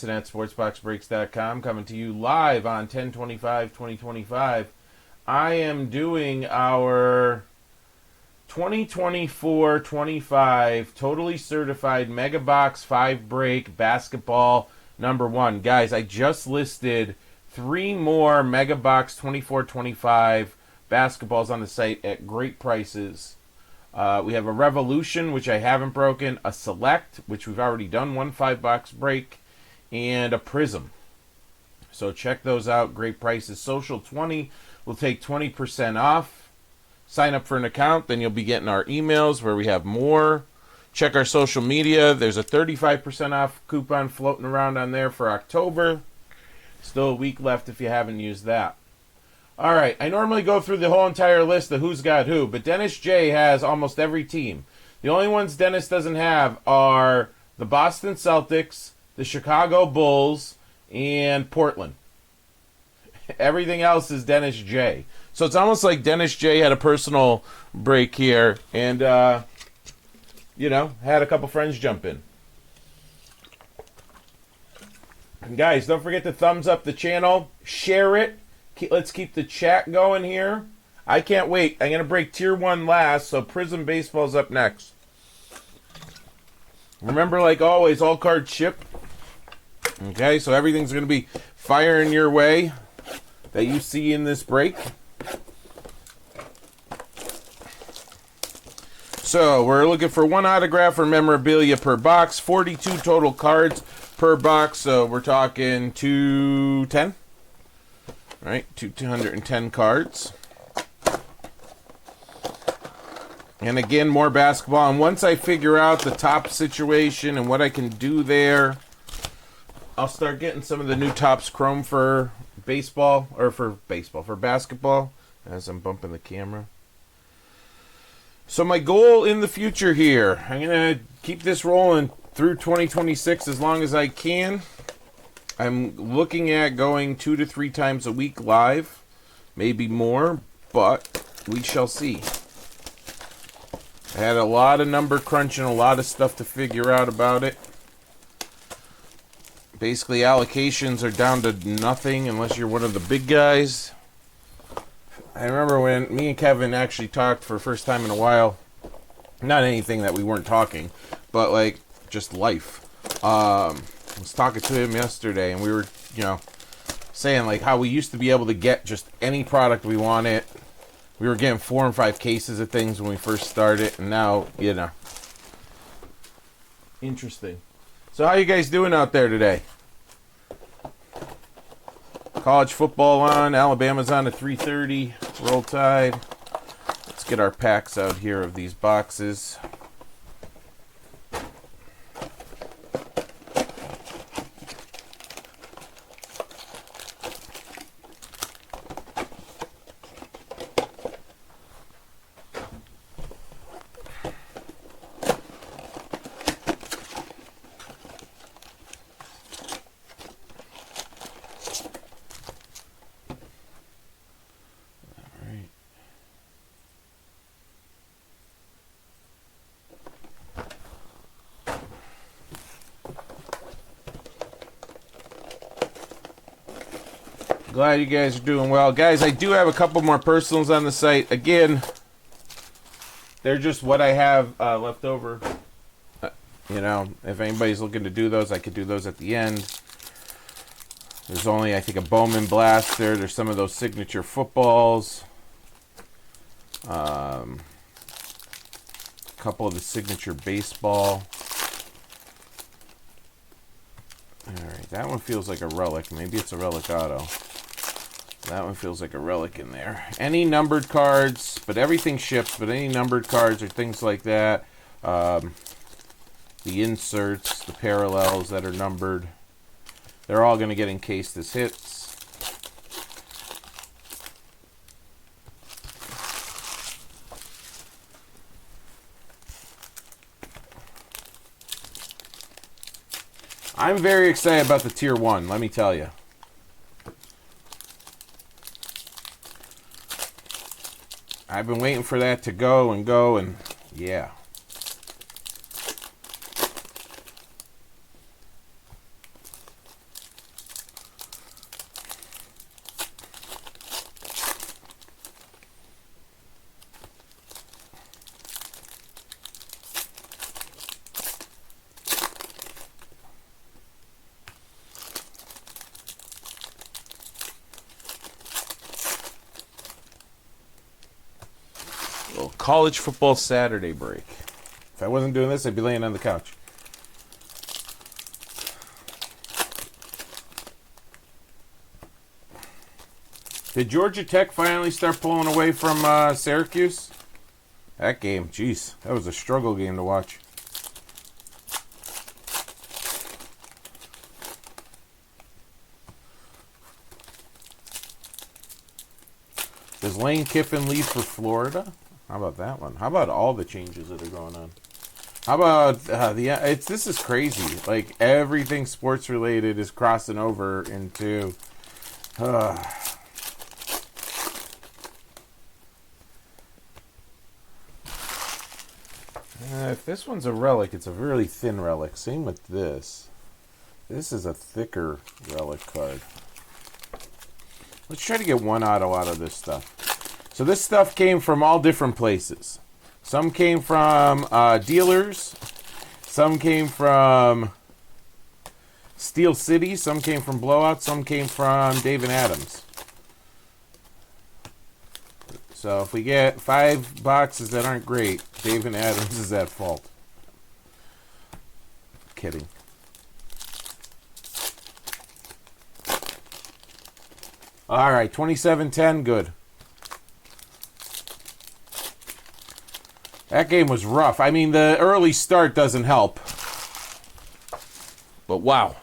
At SportsBoxBreaks.com, coming to you live on 10/25/2025. I am doing our 2024-25 totally certified Mega Box 5 break basketball number 1. Guys, I just listed 3 more Mega Box 24-25 basketballs on the site at great prices. We have a Revolution, which I haven't broken, a Select, which we've already done, 1 5-box break, and a Prism. So check those out. Great prices. Social 20 will take 20% off. Sign up for an account, then you'll be getting our emails where we have more. Check our social media. There's a 35% off coupon floating around on there for October. Still a week left if you haven't used that. All right, I normally go through the whole entire list of who's got who, but Dennis J has almost every team. The only ones Dennis doesn't have are the Boston Celtics, the Chicago Bulls, and Portland. Everything else is Dennis J. So it's almost like Dennis J had a personal break here and, had a couple friends jump in. And guys, don't forget to thumbs up the channel, share it. Let's keep the chat going here. I can't wait. I'm going to break Tier 1 last, so Prism Baseball's up next. Remember, like always, all cards ship. Okay, so everything's going to be firing your way that you see in this break. So we're looking for 1 autograph or memorabilia per box, 42 total cards per box, so we're talking 210. All right, 210 cards. And again, more basketball. And once I figure out the top situation and what I can do there, I'll start getting some of the new Topps Chrome for basketball, as I'm bumping the camera. So my goal in the future here, I'm going to keep this rolling through 2026 as long as I can. I'm looking at going 2 to 3 times a week live, maybe more, but we shall see. I had a lot of number crunching, a lot of stuff to figure out about it. Basically, allocations are down to nothing unless you're one of the big guys. I remember when me and Kevin actually talked for the first time in a while. Not anything that we weren't talking, but like just life. I was talking to him yesterday, and we were, saying like how we used to be able to get just any product we wanted. We were getting 4 and 5 cases of things when we first started, and now, Interesting. So how you guys doing out there today? College football on. Alabama's on at 3:30. Roll Tide. Let's get our packs out here of these boxes. Glad you guys are doing well. Guys, I do have a couple more personals on the site. Again, they're just what I have left over. If anybody's looking to do those, I could do those at the end. There's only, I think, a Bowman Blaster. There's some of those signature footballs. A couple of the signature baseball. Alright, that one feels like a relic. Maybe it's a relic auto. That one feels like a relic in there. Any numbered cards, but everything ships, but any numbered cards or things like that. The inserts, the parallels that are numbered, they're all going to get encased as hits. I'm very excited about the Tier 1, let me tell you. I've been waiting for that to go, and yeah. college football Saturday break. If I wasn't doing this, I'd be laying on the couch. Did Georgia Tech finally start pulling away from Syracuse? That game, jeez, that was a struggle game to watch. Does Lane Kiffin leave for Florida? How about that one? How about all the changes that are going on? How about this is crazy. Like everything sports related is crossing over into. If this one's a relic, it's a really thin relic. Same with this. This is a thicker relic card. Let's try to get one auto out of this stuff. So this stuff came from all different places. Some came from dealers. Some came from Steel City. Some came from Blowout. Some came from Dave and Adams. So if we get 5 boxes that aren't great, Dave and Adams is at fault. Kidding. All right, 27-10, good. That game was rough. I mean, the early start doesn't help. But wow.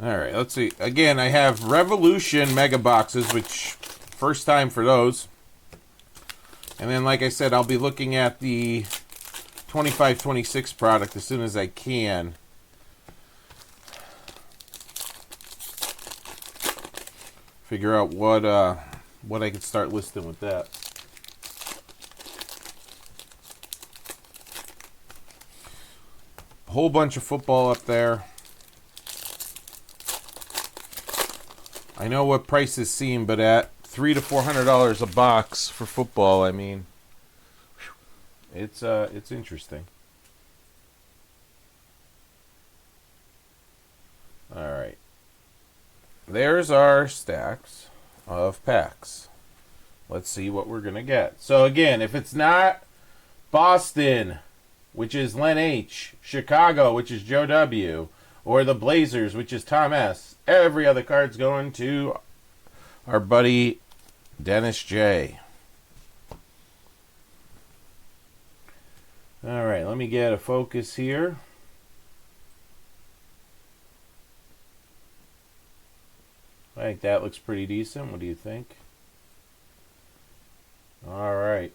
All right, let's see. Again, I have Revolution Mega Boxes, which first time for those. And then, like I said, I'll be looking at the 25-26 product as soon as I can. Figure out what I can start listing with that. A whole bunch of football up there. I know what prices seem, but at $300 to $400 a box for football, I mean, it's interesting. All right, there's our stacks of packs. Let's see what we're gonna get. So again, if it's not Boston, which is Len H, Chicago, which is Joe W, or the Blazers, which is Tom S, every other card's going to our buddy Dennis J. All right, let me get a focus here. I think that looks pretty decent. What do you think? All right.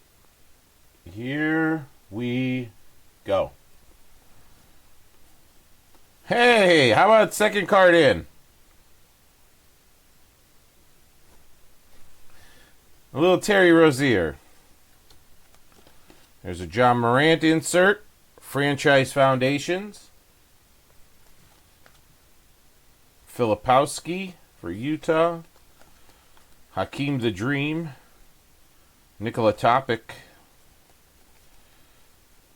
Here we go. Hey, how about second card in? A little Terry Rozier. There's a John Morant insert. Franchise Foundations. Filipowski for Utah. Hakeem the Dream. Nikola Topic.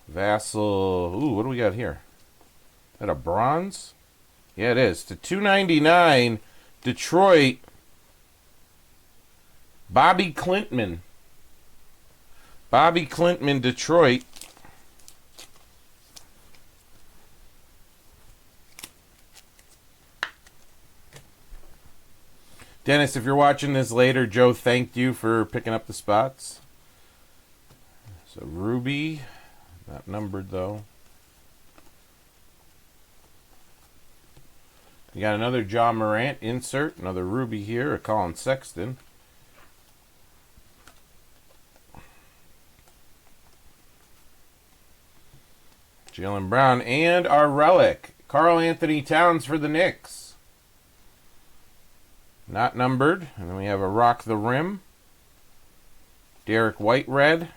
Vassal. Ooh, what do we got here? Is that a bronze? Yeah, it is. To 299, Detroit. Bobby Clintman. Bobby Clintman, Detroit. Dennis, if you're watching this later, Joe thanked you for picking up the spots. So Ruby, not numbered though. You got another John Morant insert, another Ruby here, a Colin Sexton. Jaylen Brown, and our relic, Karl Anthony Towns for the Knicks. Not numbered. And then we have a Rock the Rim, Derek White red,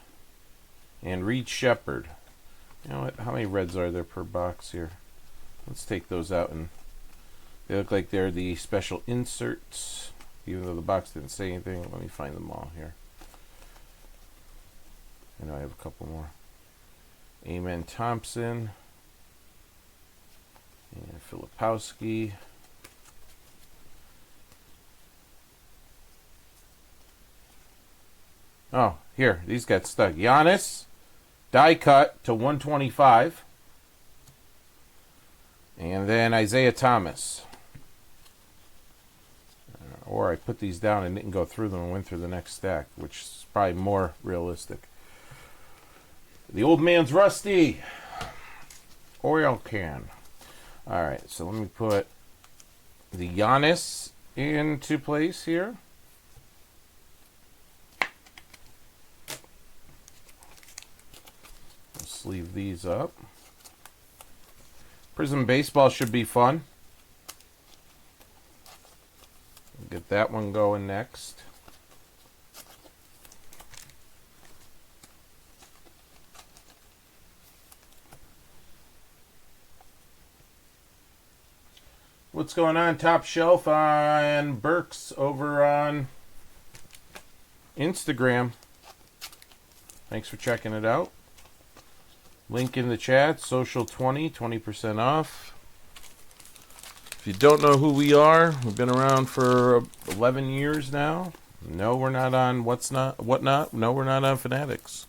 and Reed Shepherd. You know what? How many reds are there per box here? Let's take those out, and they look like they're the special inserts, even though the box didn't say anything. Let me find them all here. I know I have a couple more. Amen Thompson. And Filipowski. Oh, here. These got stuck. Giannis. Die cut to 125. And then Isaiah Thomas. Or I put these down and didn't go through them and went through the next stack, which is probably more realistic. The old man's rusty. Oil can. Alright, so let me put the Giannis into place here. Sleeve these up. Prism Baseball should be fun. Get that one going next. What's going on? Top Shelf on Burks over on Instagram. Thanks for checking it out. Link in the chat, Social 20% off. If you don't know who we are, we've been around for 11 years now. No, we're not on Whatnot. No, we're not on Fanatics.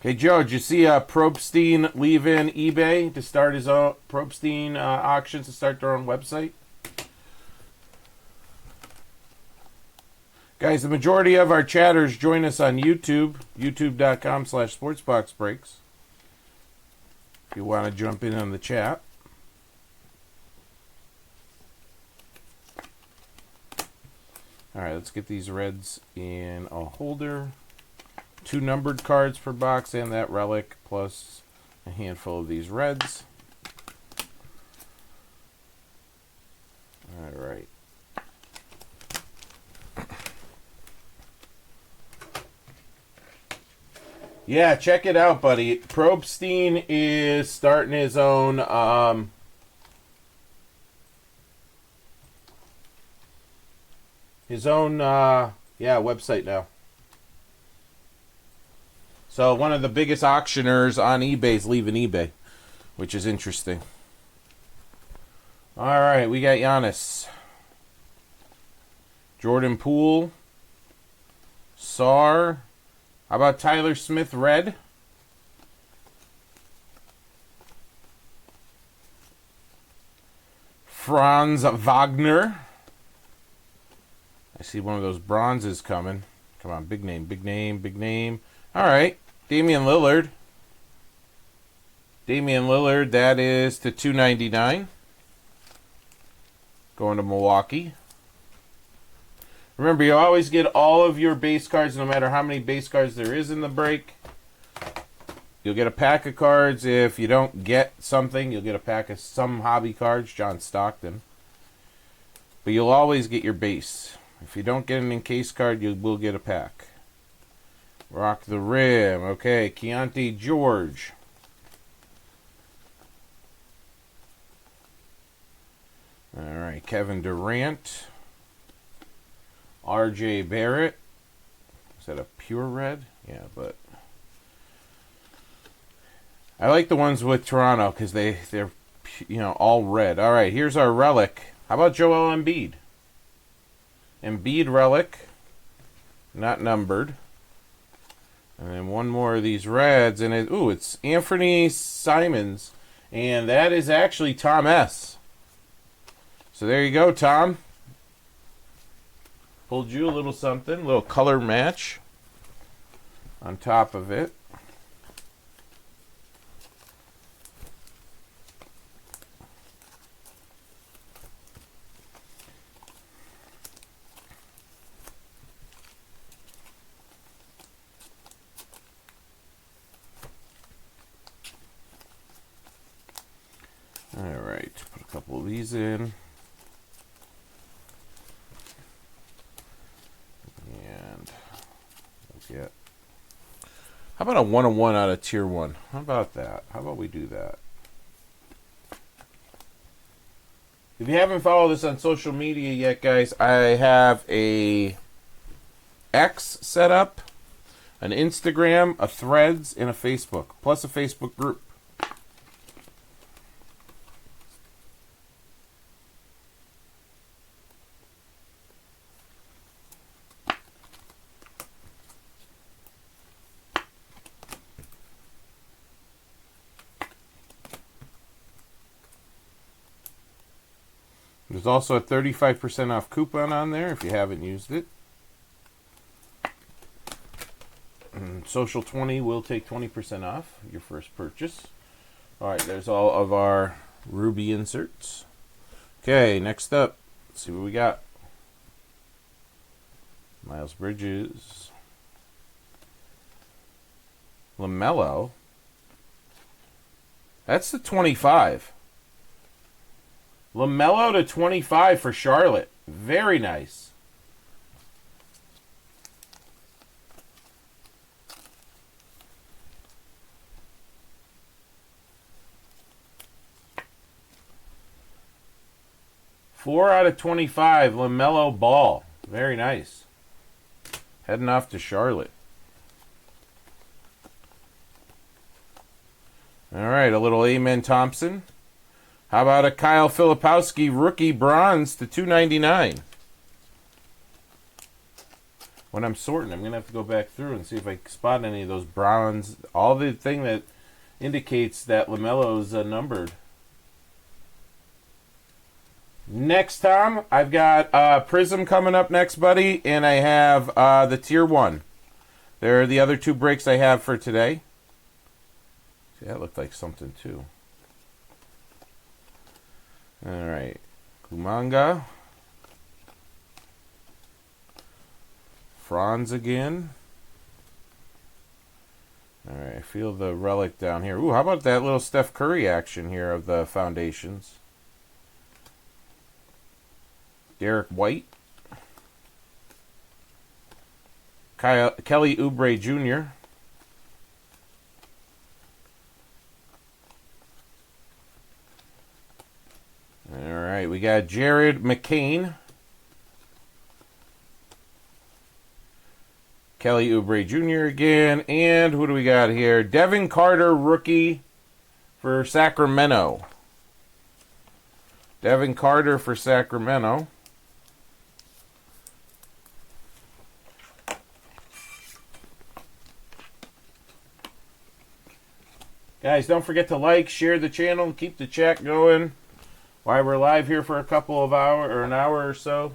Hey, Joe, did you see Probstein leaving eBay to start his own Probstein auctions to start their own website? Guys, the majority of our chatters join us on YouTube, youtube.com/SportsBoxBreaks. If you want to jump in on the chat. All right, let's get these reds in a holder. 2 numbered cards per box and that relic, plus a handful of these reds. All right. Yeah, check it out, buddy. Probstein is starting his own website now. So one of the biggest auctioneers on eBay is leaving eBay, which is interesting. All right, we got Giannis, Jordan Poole, Sar. How about Tyler Smith red? Franz Wagner. I see one of those bronzes coming. Come on, big name, big name, big name. All right, Damian Lillard. Damian Lillard, that is to 299. Going to Milwaukee. Remember, you always get all of your base cards, no matter how many base cards there is in the break. You'll get a pack of cards. If you don't get something, you'll get a pack of some hobby cards, John Stockton. But you'll always get your base. If you don't get an encased card, you will get a pack. Rock the Rim. Okay, Keontae George. All right, Kevin Durant. R.J. Barrett. Is that a pure red? Yeah, but I like the ones with Toronto because they're all red. All right, here's our relic. How about Joel Embiid? Embiid relic, not numbered. And then one more of these reds, and it's Anthony Simons, and that is actually Tom S. So there you go, Tom. Pulled you a little something, a little color match on top of it. All right, put a couple of these in. How about a 1-on-1 out of tier 1? How about that? How about we do that? If you haven't followed us on social media yet, guys, I have a X setup, an Instagram, a Threads, and a Facebook, plus a Facebook group. There's also a 35% off coupon on there if you haven't used it. And Social 20 will take 20% off your first purchase. All right, there's all of our Ruby inserts. Okay, next up, let's see what we got. Miles Bridges. LaMelo. That's the 25. LaMelo to 25 for Charlotte. Very nice. Four out of 25, LaMelo Ball. Very nice. Heading off to Charlotte. All right, a little Amen Thompson. How about a Kyle Filipowski rookie bronze to $2.99? When I'm sorting, I'm going to have to go back through and see if I can spot any of those bronze. All the thing that indicates that LaMelo's numbered. Next, Tom, I've got Prism coming up next, buddy, and I have the Tier 1. There are the other two breaks I have for today. See, that looked like something, too. All right. Kumanga. Franz again. All right, I feel the relic down here. Ooh, how about that little Steph Curry action here of the foundations? Derek White. Kelly Oubre Jr. All right, we got Jared McCain. Kelly Oubre Jr. again. And who do we got here? Devin Carter, rookie for Sacramento. Devin Carter for Sacramento. Guys, don't forget to like, share the channel, and keep the chat going while we're live here for a couple of hours or an hour or so.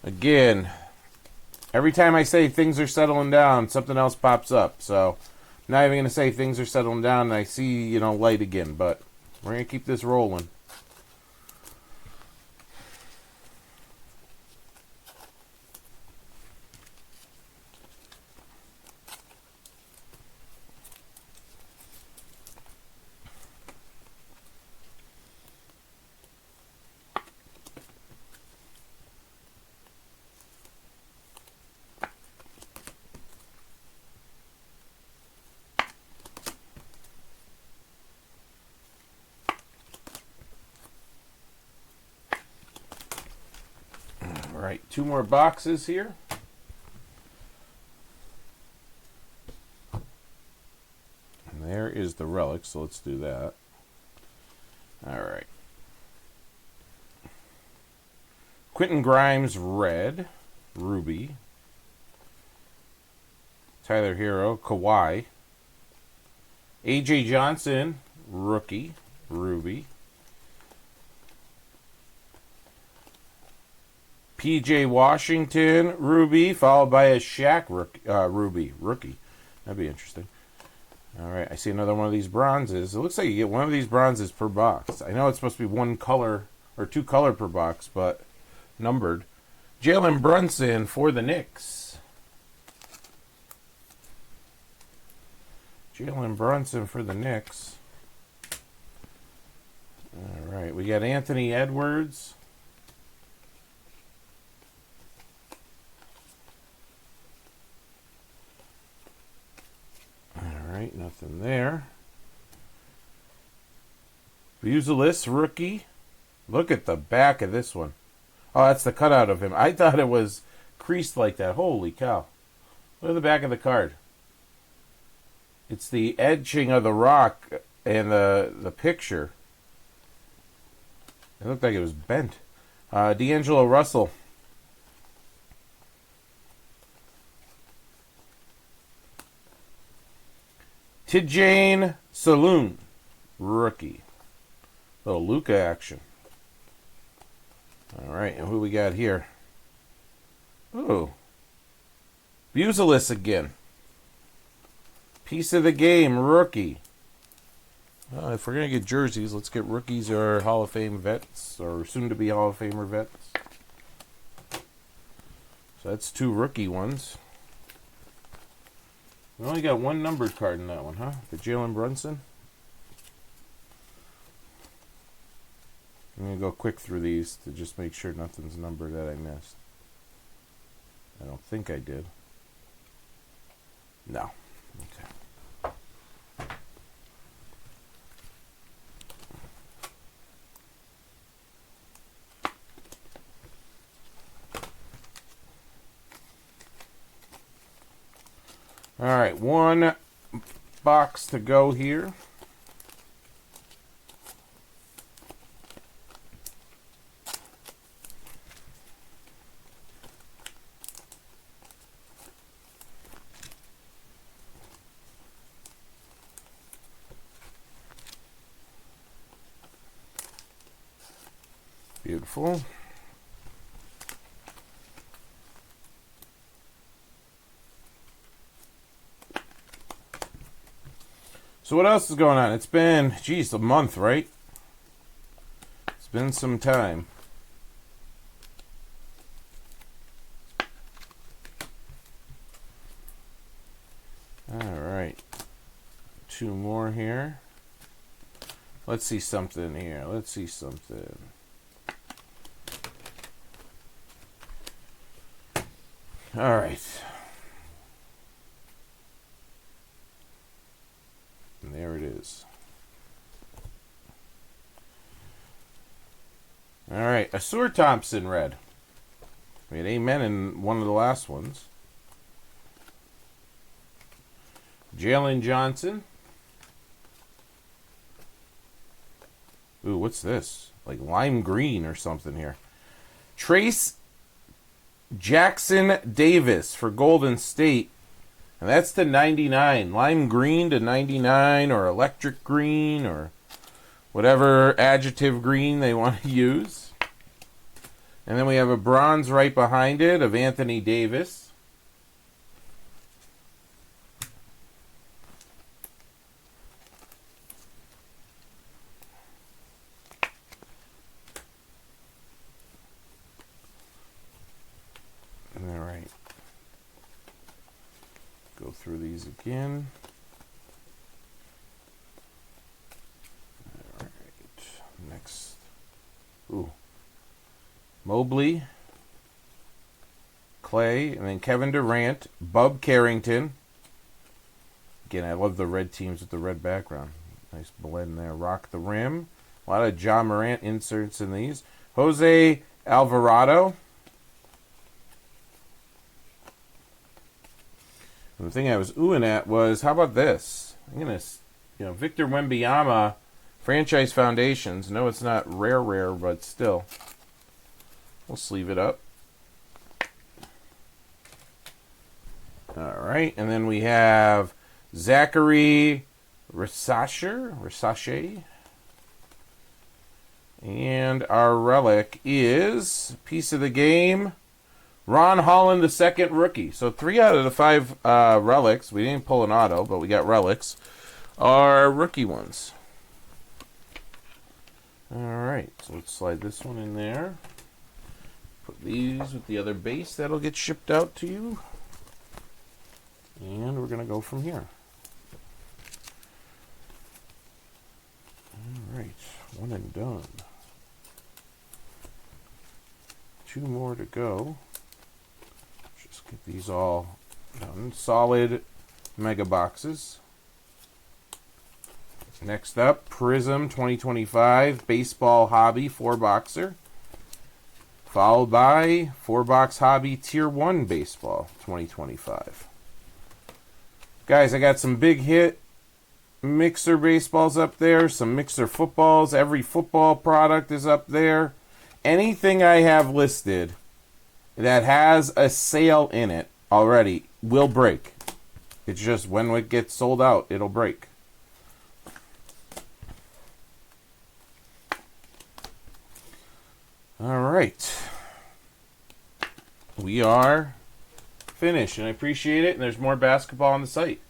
Again, every time I say things are settling down, something else pops up. So I'm not even going to say things are settling down and I see, light again. But we're going to keep this rolling. All right, two more boxes here. And there is the relic, so let's do that. All right. Quentin Grimes, red. Ruby. Tyler Hero, Kawhi. A.J. Johnson, rookie. Ruby. P.J. Washington, Ruby, followed by a Shaq Ruby, rookie. That'd be interesting. All right, I see another one of these bronzes. It looks like you get one of these bronzes per box. I know it's supposed to be one color or two color per box, but numbered. Jalen Brunson for the Knicks. Jalen Brunson for the Knicks. All right, we got Anthony Edwards. Alright, nothing there. Buzelis, rookie. Look at the back of this one. Oh, that's the cutout of him. I thought it was creased like that. Holy cow. Look at the back of the card. It's the edging of the rock and the picture. It looked like it was bent. D'Angelo Russell. Tijane Saloon, rookie. Little Luka action. All right, and who we got here? Ooh. Buzelis again. Piece of the game, rookie. If we're going to get jerseys, let's get rookies or Hall of Fame vets, or soon-to-be Hall of Famer vets. So that's 2 rookie ones. We only got 1 numbered card in that one, huh? The Jalen Brunson. I'm going to go quick through these to just make sure nothing's numbered that I missed. I don't think I did. No. Okay. All right, 1 box to go here. Beautiful. So what else is going on? It's been, geez, a month, right? It's been some time. All right. 2 more here. Let's see something here. Let's see something. All right. And there it is. All right, Asur Thompson red. We had amen in one of the last ones. Jalen Johnson. Ooh, what's this? Like lime green or something here. Trace Jackson Davis for Golden State. And that's to 99. Lime green to 99, or electric green, or whatever adjective green they want to use. And then we have a bronze right behind it of Anthony Davis. All right. Go through these again. All right. Next. Ooh. Mobley. Clay. And then Kevin Durant. Bub Carrington. Again, I love the red teams with the red background. Nice blend there. Rock the rim. A lot of Ja Morant inserts in these. Jose Alvarado. And the thing I was oohing at was, how about this? I'm going to, Victor Wembanyama, Franchise Foundations. No, it's not rare, but still. We'll sleeve it up. All right, and then we have Zachary Risache. And our relic is piece of the game, Ron Holland, the second rookie. So 3 out of the 5 relics, we didn't pull an auto, but we got relics, are rookie ones. All right, so let's slide this one in there. Put these with the other base. That'll get shipped out to you. And we're going to go from here. All right, 1 and done. 2 more to go. Just get these all done. Solid mega boxes. Next up, Prism 2025 Baseball Hobby 4-boxer. followed by 4-box hobby tier 1 baseball 2025. Guys, I got some big hit mixer baseballs up there, some mixer footballs. Every football product is up there. Anything I have listed that has a sale in it already will break. It's just when it gets sold out, it'll break. All right. We are finished, and I appreciate it, and there's more basketball on the site.